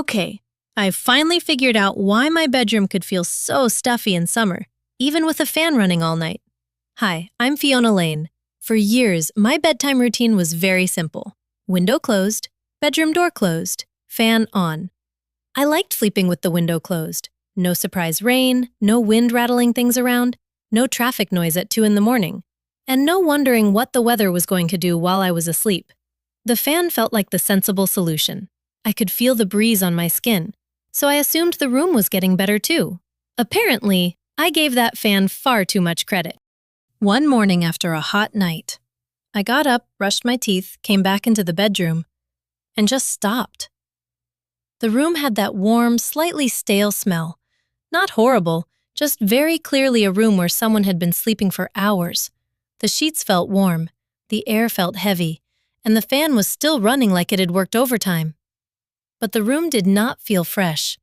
Okay, I've finally figured out why my bedroom could feel so stuffy in summer, even with a fan running all night. Hi, I'm Fiona Lane. For years, my bedtime routine was very simple. Window closed, bedroom door closed, fan on. I liked sleeping with the window closed. No surprise rain, no wind rattling things around, no traffic noise at 2 in the morning, and no wondering what the weather was going to do while I was asleep. The fan felt like the sensible solution. I could feel the breeze on my skin, so I assumed the room was getting better too. Apparently, I gave that fan far too much credit. One morning after a hot night, I got up, brushed my teeth, came back into the bedroom, and just stopped. The room had that warm, slightly stale smell. Not horrible, just very clearly a room where someone had been sleeping for hours. The sheets felt warm, the air felt heavy, and the fan was still running like it had worked overtime. But the room did not feel fresh.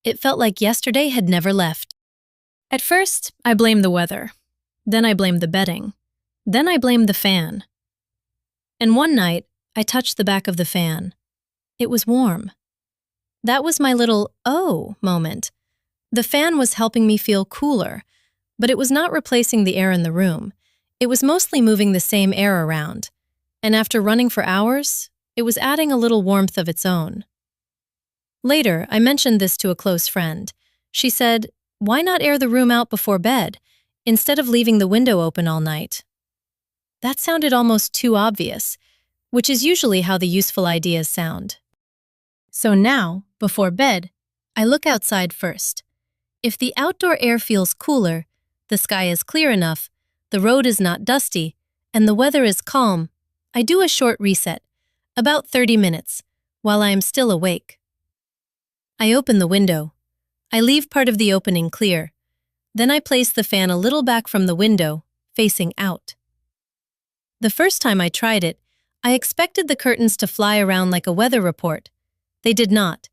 It felt like yesterday had never left. At first, I blamed the weather. Then I blamed the bedding. Then I blamed the fan. And one night, I touched the back of the fan. It was warm. That was my little oh moment. The fan was helping me feel cooler, but it was not replacing the air in the room. It was mostly moving the same air around. And after running for hours, it was adding a little warmth of its own. Later, I mentioned this to a close friend. She said, "Why not air the room out before bed, instead of leaving the window open all night?" That sounded almost too obvious, which is usually how the useful ideas sound. So now, before bed, I look outside first. If the outdoor air feels cooler, the sky is clear enough, the road is not dusty, and the weather is calm, I do a short reset, about 30 minutes, while I am still awake. I open the window. I leave part of the opening clear. Then I place the fan a little back from the window, facing out. The first time I tried it, I expected the curtains to fly around like a weather report. They did not,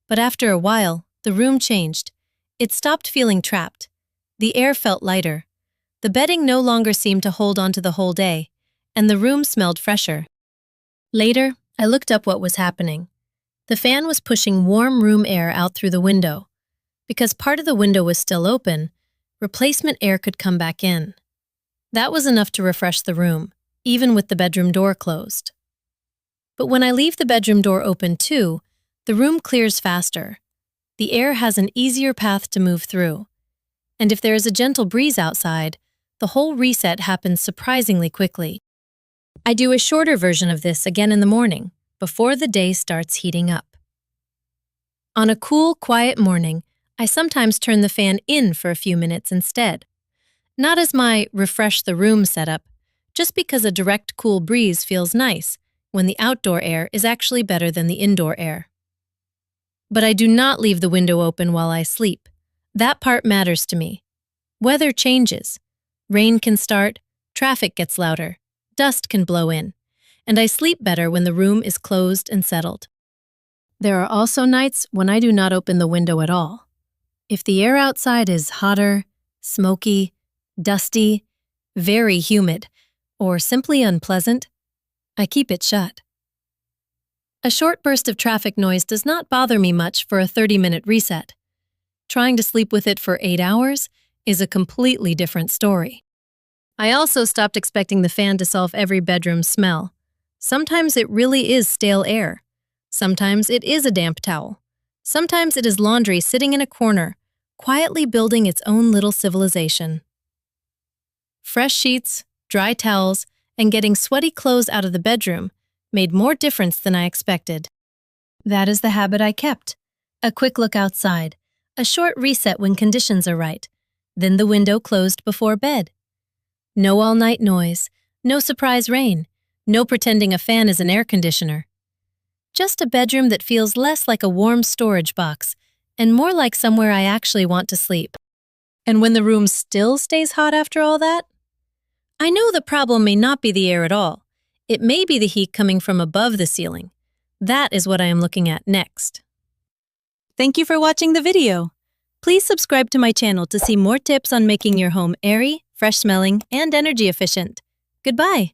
but after a while, the room changed. It stopped feeling trapped. The air felt lighter. The bedding no longer seemed to hold onto the whole day, and the room smelled fresher. Later, I looked up what was happening. The fan was pushing warm room air out through the window. Because part of the window was still open, replacement air could come back in. That was enough to refresh the room, even with the bedroom door closed. But when I leave the bedroom door open too, the room clears faster. The air has an easier path to move through. And if there is a gentle breeze outside, the whole reset happens surprisingly quickly. I do a shorter version of this again in the morning, before the day starts heating up. On a cool, quiet morning, I sometimes turn the fan in for a few minutes instead. Not as my refresh the room setup, just because a direct cool breeze feels nice when the outdoor air is actually better than the indoor air. But I do not leave the window open while I sleep. That part matters to me. Weather changes. Rain can start, traffic gets louder, dust can blow in, and I sleep better when the room is closed and settled. There are also nights when I do not open the window at all. If the air outside is hotter, smoky, dusty, very humid, or simply unpleasant, I keep it shut. A short burst of traffic noise does not bother me much for a 30-minute reset. Trying to sleep with it for 8 hours is a completely different story. I also stopped expecting the fan to solve every bedroom smell. Sometimes it really is stale air. Sometimes it is a damp towel. Sometimes it is laundry sitting in a corner, quietly building its own little civilization. Fresh sheets, dry towels, and getting sweaty clothes out of the bedroom made more difference than I expected. That is the habit I kept. A quick look outside, a short reset when conditions are right, then the window closed before bed. No all-night noise, no surprise rain, no pretending a fan is an air conditioner. Just a bedroom that feels less like a warm storage box and more like somewhere I actually want to sleep. And when the room still stays hot after all that? I know the problem may not be the air at all. It may be the heat coming from above the ceiling. That is what I am looking at next. Thank you for watching the video. Please subscribe to my channel to see more tips on making your home airy, fresh-smelling, and energy efficient. Goodbye.